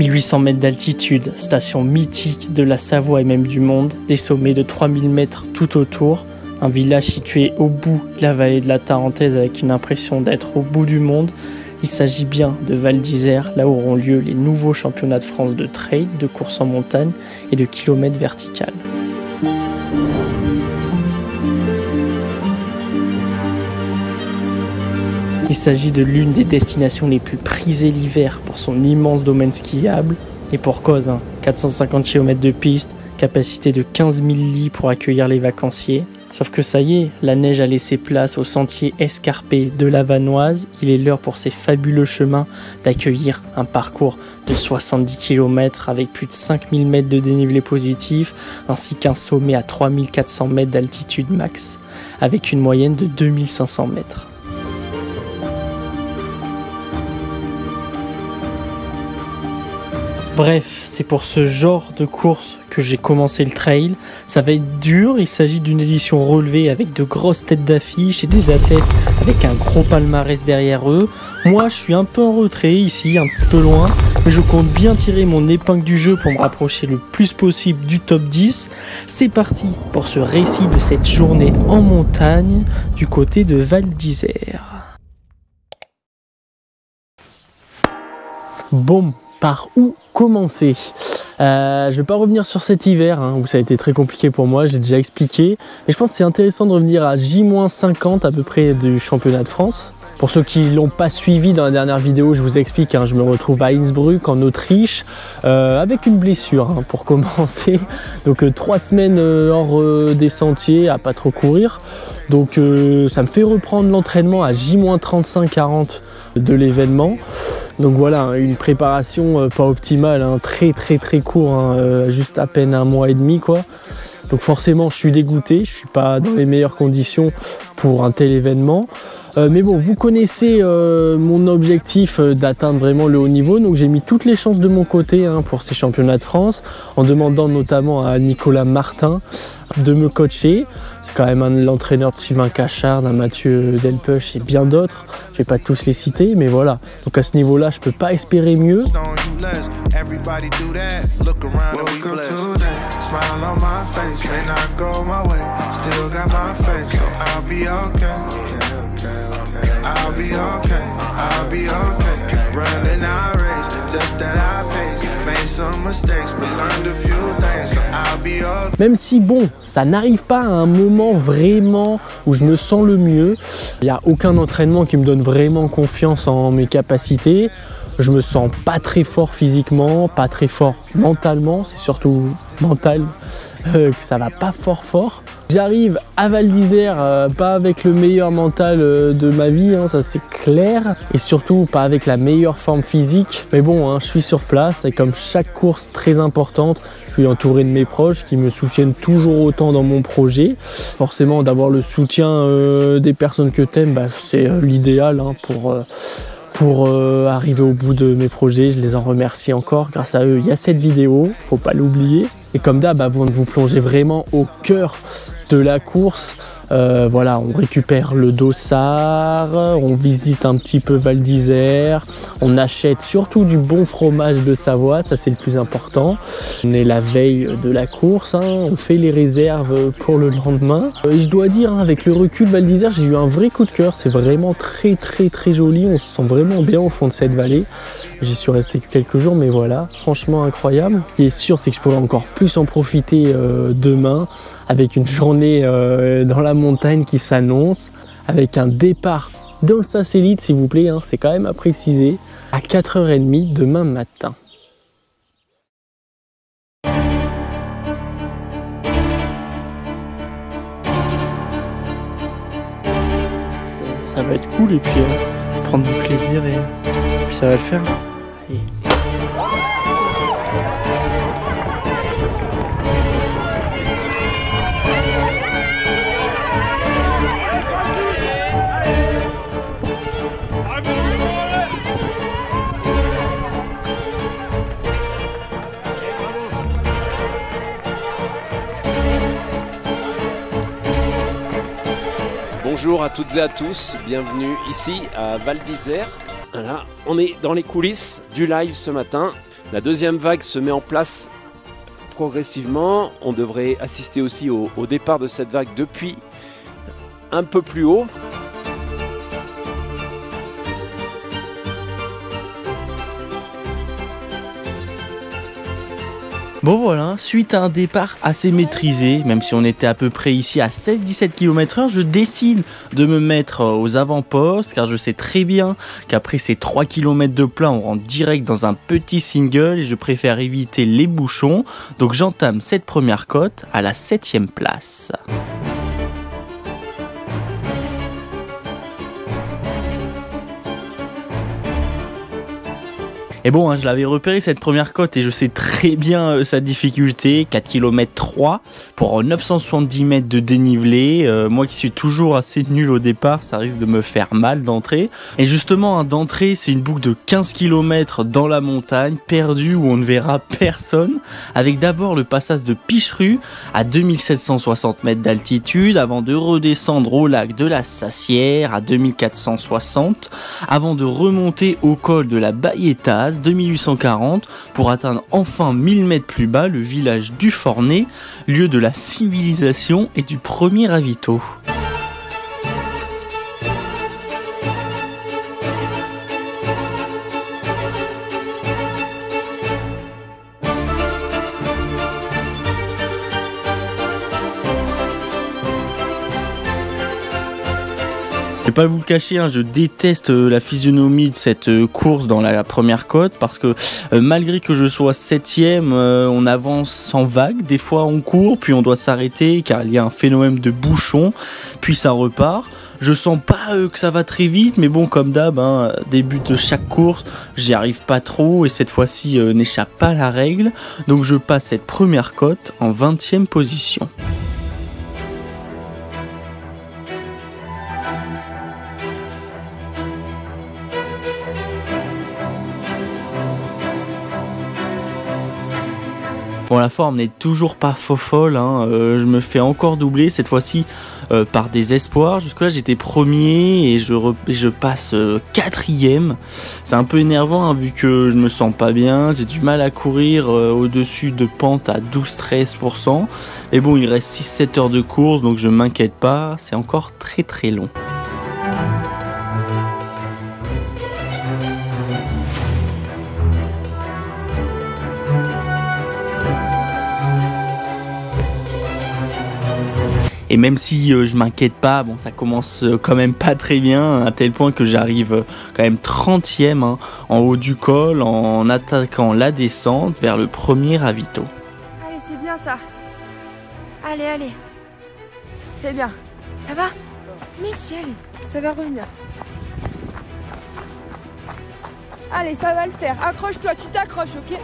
1800 mètres d'altitude, station mythique de la Savoie et même du monde, des sommets de 3000 mètres tout autour, un village situé au bout de la vallée de la Tarentaise avec une impression d'être au bout du monde. Il s'agit bien de Val d'Isère, là où auront lieu les nouveaux championnats de France de trail, de course en montagne et de kilomètres vertical. Il s'agit de l'une des destinations les plus prisées l'hiver pour son immense domaine skiable. Et pour cause, 450 km de piste, capacité de 15 000 lits pour accueillir les vacanciers. Sauf que ça y est, la neige a laissé place au sentier escarpé de la Vanoise. Il est l'heure pour ces fabuleux chemins d'accueillir un parcours de 70 km avec plus de 5000 mètres de dénivelé positif, ainsi qu'un sommet à 3400 mètres d'altitude max, avec une moyenne de 2500 mètres. Bref, c'est pour ce genre de course que j'ai commencé le trail. Ça va être dur, il s'agit d'une édition relevée avec de grosses têtes d'affiche et des athlètes avec un gros palmarès derrière eux. Moi, je suis un peu en retrait ici, un petit peu loin, mais je compte bien tirer mon épingle du jeu pour me rapprocher le plus possible du top 10. C'est parti pour ce récit de cette journée en montagne du côté de Val d'Isère. Bon. Par où commencer? Je vais pas revenir sur cet hiver où ça a été très compliqué pour moi, j'ai déjà expliqué. Mais je pense que c'est intéressant de revenir à J-50 à peu près du championnat de France. Pour ceux qui l'ont pas suivi dans la dernière vidéo, je vous explique, je me retrouve à Innsbruck en Autriche avec une blessure pour commencer. Donc 3 semaines hors des sentiers à pas trop courir. Donc ça me fait reprendre l'entraînement à J-35-40 de l'événement. Donc voilà, une préparation pas optimale, très court, juste à peine 1 mois et demi quoi. Donc forcément je suis dégoûté, je suis pas dans les meilleures conditions pour un tel événement. Mais bon, vous connaissez mon objectif d'atteindre vraiment le haut niveau, donc j'ai mis toutes les chances de mon côté pour ces championnats de France, en demandant notamment à Nicolas Martin de me coacher. C'est quand même l'entraîneur de Sylvain Cachard, d'un Mathieu Delpech et bien d'autres. Je vais pas tous les citer, mais voilà. Donc à ce niveau-là, je peux pas espérer mieux. Même si bon, ça n'arrive pas à un moment vraiment où je me sens le mieux. Il n'y a aucun entraînement qui me donne vraiment confiance en mes capacités. Je me sens pas très fort physiquement, pas très fort mentalement, c'est surtout mental que ça va pas fort. J'arrive à Val d'Isère, pas avec le meilleur mental de ma vie, ça c'est clair, et surtout pas avec la meilleure forme physique. Mais bon, je suis sur place et comme chaque course très importante, je suis entouré de mes proches qui me soutiennent toujours autant dans mon projet. Forcément, d'avoir le soutien des personnes que t'aimes, c'est l'idéal pour arriver au bout de mes projets. Je les en remercie encore. Grâce à eux, il y a cette vidéo, faut pas l'oublier. Et comme d'hab, avant de vous plonger vraiment au cœur de la course, voilà, on récupère le dossard, on visite un petit peu Val d'Isère, on achète surtout du bon fromage de Savoie, ça c'est le plus important. On est la veille de la course, on fait les réserves pour le lendemain. Et je dois dire, avec le recul, Val d'Isère, j'ai eu un vrai coup de cœur, c'est vraiment très joli, on se sent vraiment bien au fond de cette vallée. J'y suis resté que quelques jours, mais voilà, franchement incroyable. Ce qui est sûr, c'est que je pourrais encore plus en profiter demain, avec une journée dans la montagne qui s'annonce, avec un départ dans le satellite, s'il vous plaît, c'est quand même à préciser, à 4h30 demain matin. Ça va être cool et puis je vais prendre du plaisir et puis ça va le faire. Allez. Bonjour à toutes et à tous, bienvenue ici à Val d'Isère. Voilà, on est dans les coulisses du live ce matin. La deuxième vague se met en place progressivement. On devrait assister aussi au départ de cette vague depuis un peu plus haut. Bon voilà, suite à un départ assez maîtrisé, même si on était à peu près ici à 16-17 km/h, je décide de me mettre aux avant-postes car je sais très bien qu'après ces 3 km de plat, on rentre direct dans un petit single et je préfère éviter les bouchons. Donc j'entame cette première côte à la 7e place. Et bon, je l'avais repéré cette première côte et je sais très bien sa difficulté, 4 km 3 pour 970 mètres de dénivelé. Moi qui suis toujours assez nul au départ, ça risque de me faire mal d'entrée. Et justement, d'entrée, c'est une boucle de 15 km dans la montagne, perdue où on ne verra personne, avec d'abord le passage de Picheru à 2760 mètres d'altitude, avant de redescendre au lac de la Sassière à 2460, avant de remonter au col de la Bailletaz 2840 pour atteindre enfin 1000 mètres plus bas le village du Fornay, lieu de la civilisation et du premier ravito. Je vais pas vous le cacher, je déteste la physionomie de cette course dans la première côte parce que malgré que je sois 7ème, on avance en vague. Des fois on court, puis on doit s'arrêter car il y a un phénomène de bouchon, puis ça repart. Je sens pas que ça va très vite, mais bon, comme d'hab, début de chaque course, j'y arrive pas trop et cette fois-ci n'échappe pas à la règle. Donc je passe cette première côte en 20e position. Bon, la forme n'est toujours pas folle, je me fais encore doubler, cette fois-ci par des espoirs. Jusque-là, j'étais premier et je passe 4ème. C'est un peu énervant vu que je me sens pas bien, j'ai du mal à courir au-dessus de pente à 12-13%. Mais bon, il reste 6-7 heures de course, donc je m'inquiète pas, c'est encore très très long. Et même si je m'inquiète pas, bon, ça commence quand même pas très bien, à tel point que j'arrive quand même 30ème en haut du col en attaquant la descente vers le premier ravito. Allez, c'est bien ça. Allez, allez. C'est bien. Ça va? Mais si, allez, ça va revenir. Allez, ça va le faire. Accroche-toi, tu t'accroches, ok?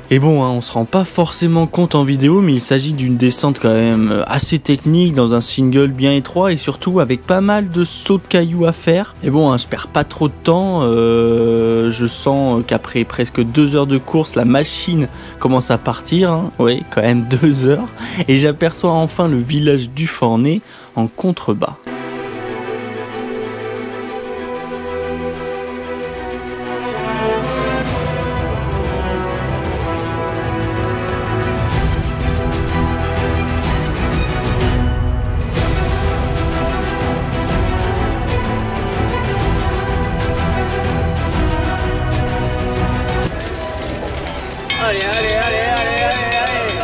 Et bon, on se rend pas forcément compte en vidéo, mais il s'agit d'une descente quand même assez technique dans un single bien étroit et surtout avec pas mal de sauts de cailloux à faire. Et bon, je perds pas trop de temps, je sens qu'après presque 2 heures de course, la machine commence à partir, oui, quand même 2 heures, et j'aperçois enfin le village du Fornay en contrebas. Allez, allez, allez, allez, allez, allez.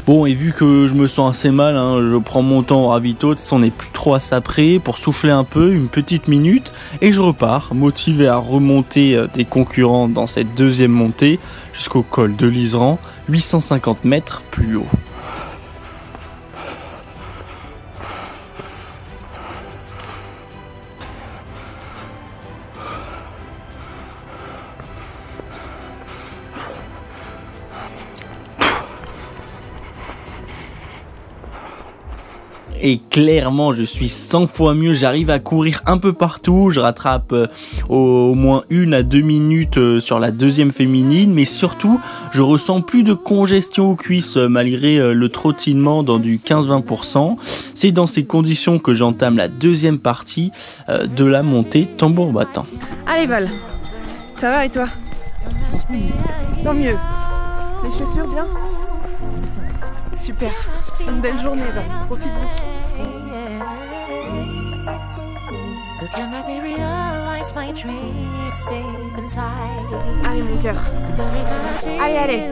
Bon, et vu que je me sens assez mal, je prends mon temps au ravito, on n'est plus trop à ça près, pour souffler un peu, une petite minute, et je repars, motivé à remonter des concurrents dans cette deuxième montée, jusqu'au col de l'Iseran, 850 mètres plus haut. Et clairement, je suis 100 fois mieux. J'arrive à courir un peu partout. Je rattrape au moins 1 à 2 minutes sur la deuxième féminine. Mais surtout, je ressens plus de congestion aux cuisses malgré le trottinement dans du 15-20%. C'est dans ces conditions que j'entame la deuxième partie de la montée tambour battant. Allez Val, ça va et toi? Tant mieux. Les chaussures bien? Super, c'est une belle journée Val, profite-y. Allez mon cœur. Allez, allez.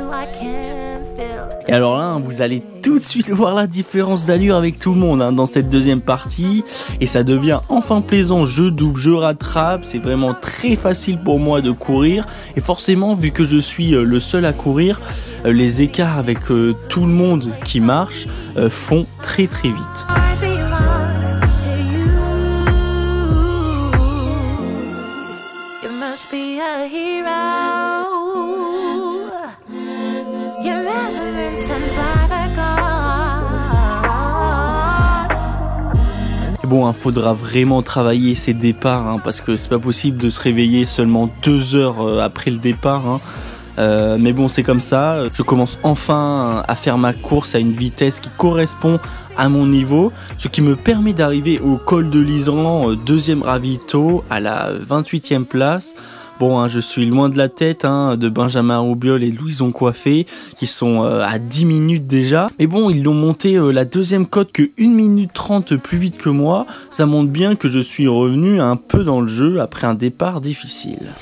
Et alors là, vous allez tout de suite voir la différence d'allure avec tout le monde dans cette deuxième partie. Et ça devient enfin plaisant. Je double, je rattrape. C'est vraiment très facile pour moi de courir. Et forcément, vu que je suis le seul à courir, les écarts avec tout le monde qui marche font très très vite. Be a hero. Your measurements and by the gods. Et bon, faudra vraiment travailler ces départs parce que c'est pas possible de se réveiller seulement 2 heures après le départ. Mais bon, c'est comme ça. Je commence enfin à faire ma course à une vitesse qui correspond à mon niveau, ce qui me permet d'arriver au col de l'Isran, deuxième ravito, à la 28e place. Bon, je suis loin de la tête de Benjamin Roubiol et de Louison Coiffé, qui sont à 10 minutes déjà. Mais bon, ils l'ont monté la deuxième côte que 1 minute 30 plus vite que moi. Ça montre bien que je suis revenu un peu dans le jeu après un départ difficile.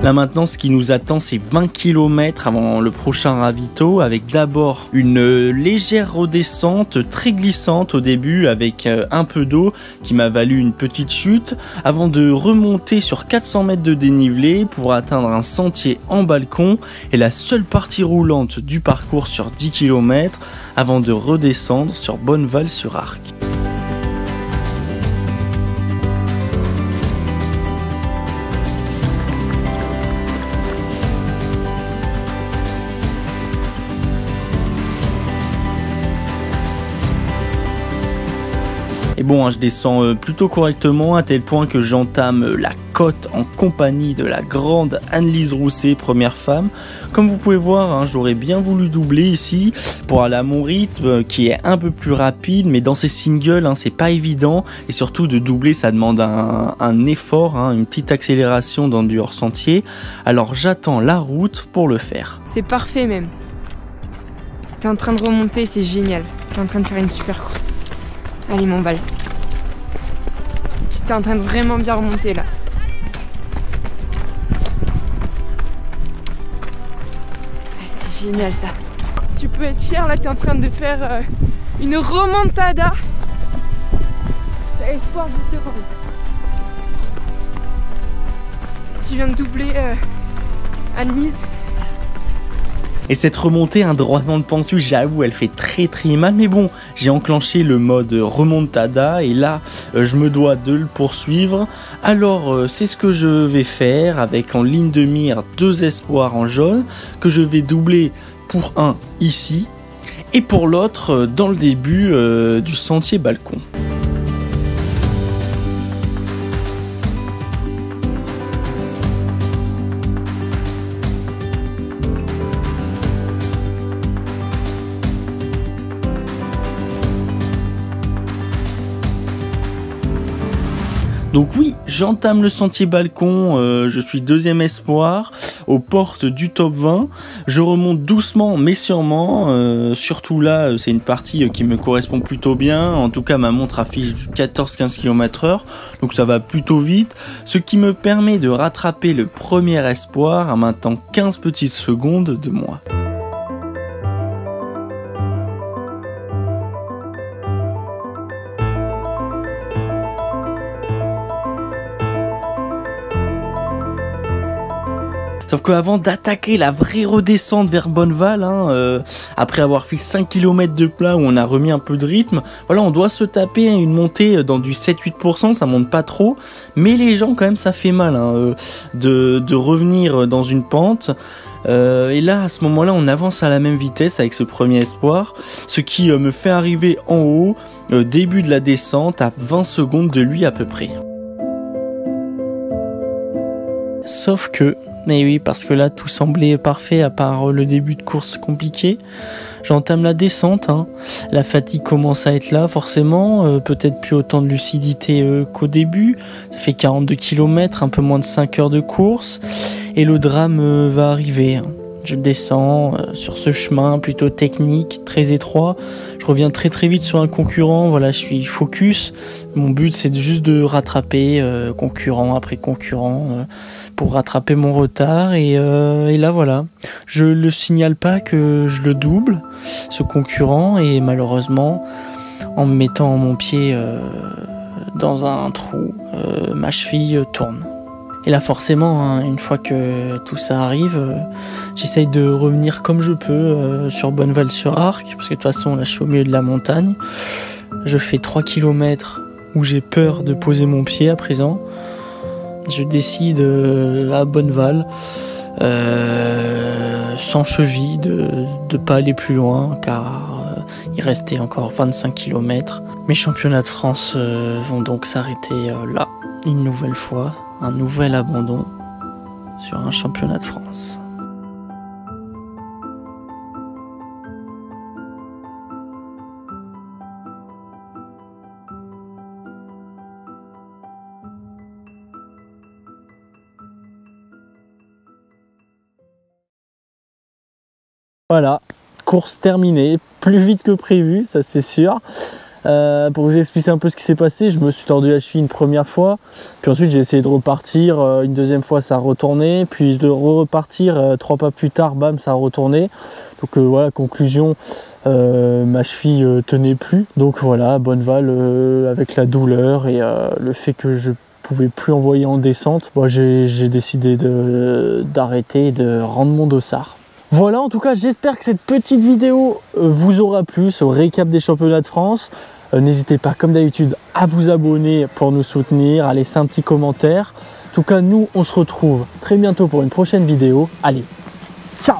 Là maintenant, ce qui nous attend, c'est 20 km avant le prochain ravito, avec d'abord une légère redescente très glissante au début avec un peu d'eau qui m'a valu une petite chute, avant de remonter sur 400 mètres de dénivelé pour atteindre un sentier en balcon et la seule partie roulante du parcours sur 10 km avant de redescendre sur Bonneval-sur-Arc. Et bon, je descends plutôt correctement à tel point que j'entame la côte en compagnie de la grande Anne-Lise Rousset, première femme. Comme vous pouvez voir, j'aurais bien voulu doubler ici pour aller à mon rythme qui est un peu plus rapide, mais dans ces singles, c'est pas évident. Et surtout de doubler, ça demande un effort, une petite accélération dans du hors-sentier. Alors j'attends la route pour le faire. C'est parfait même. T'es en train de remonter, c'est génial. T'es en train de faire une super course. Allez mon Val. Tu t'es en train de vraiment bien remonter là. C'est génial ça. Tu peux être fier là, t'es en train de faire une remontada. T'as espoir de te rendre. Tu viens de doubler Anne-Lise. Et cette remontée, un droitement de pentue, j'avoue, elle fait très très mal. Mais bon, j'ai enclenché le mode remontada et là, je me dois de le poursuivre. Alors, c'est ce que je vais faire avec en ligne de mire 2 espoirs en jaune que je vais doubler pour un ici et pour l'autre dans le début du sentier balcon. Donc oui, j'entame le sentier balcon, je suis 2e espoir, aux portes du top 20. Je remonte doucement mais sûrement, surtout là, c'est une partie qui me correspond plutôt bien. En tout cas, ma montre affiche du 14-15 km/h, donc ça va plutôt vite. Ce qui me permet de rattraper le premier espoir à maintenant 15 petites secondes de moi. Sauf qu'avant d'attaquer la vraie redescente vers Bonneval, après avoir fait 5 km de plat où on a remis un peu de rythme, voilà, on doit se taper une montée dans du 7-8%, ça monte pas trop, mais les gens quand même ça fait mal de revenir dans une pente. Et là, à ce moment-là, on avance à la même vitesse avec ce premier espoir, ce qui me fait arriver en haut, début de la descente, à 20 secondes de lui à peu près. Sauf que, mais oui, parce que là, tout semblait parfait à part le début de course compliqué. J'entame la descente, la fatigue commence à être là forcément, peut-être plus autant de lucidité qu'au début. Ça fait 42 km, un peu moins de 5 heures de course, et le drame va arriver. Je descends sur ce chemin plutôt technique, très étroit. Je reviens très vite sur un concurrent, voilà, je suis focus. Mon but c'est juste de rattraper concurrent après concurrent pour rattraper mon retard. Et là voilà, je le signale pas que je le double, ce concurrent, et malheureusement, en me mettant mon pied dans un trou, ma cheville tourne. Et là forcément, une fois que tout ça arrive, j'essaye de revenir comme je peux sur Bonneval-sur-Arc, parce que de toute façon là je suis au milieu de la montagne. Je fais 3 km où j'ai peur de poser mon pied à présent. Je décide à Bonneval, sans cheville, de pas aller plus loin, car il restait encore 25 km. Mes championnats de France vont donc s'arrêter là, une nouvelle fois. Un nouvel abandon sur un championnat de France. Voilà, course terminée, plus vite que prévu, ça c'est sûr. Pour vous expliquer un peu ce qui s'est passé, je me suis tordu la cheville une première fois, puis ensuite j'ai essayé de repartir, une deuxième fois ça a retourné, puis de repartir 3 pas plus tard, bam, ça a retourné. Donc voilà, conclusion, ma cheville tenait plus. Donc voilà, Bonneval avec la douleur et le fait que je pouvais plus envoyer en descente, j'ai décidé d'arrêter et de rendre mon dossard. Voilà, en tout cas, j'espère que cette petite vidéo vous aura plu, ce récap des championnats de France. N'hésitez pas, comme d'habitude, à vous abonner pour nous soutenir, à laisser un petit commentaire. En tout cas, nous, on se retrouve très bientôt pour une prochaine vidéo. Allez, ciao!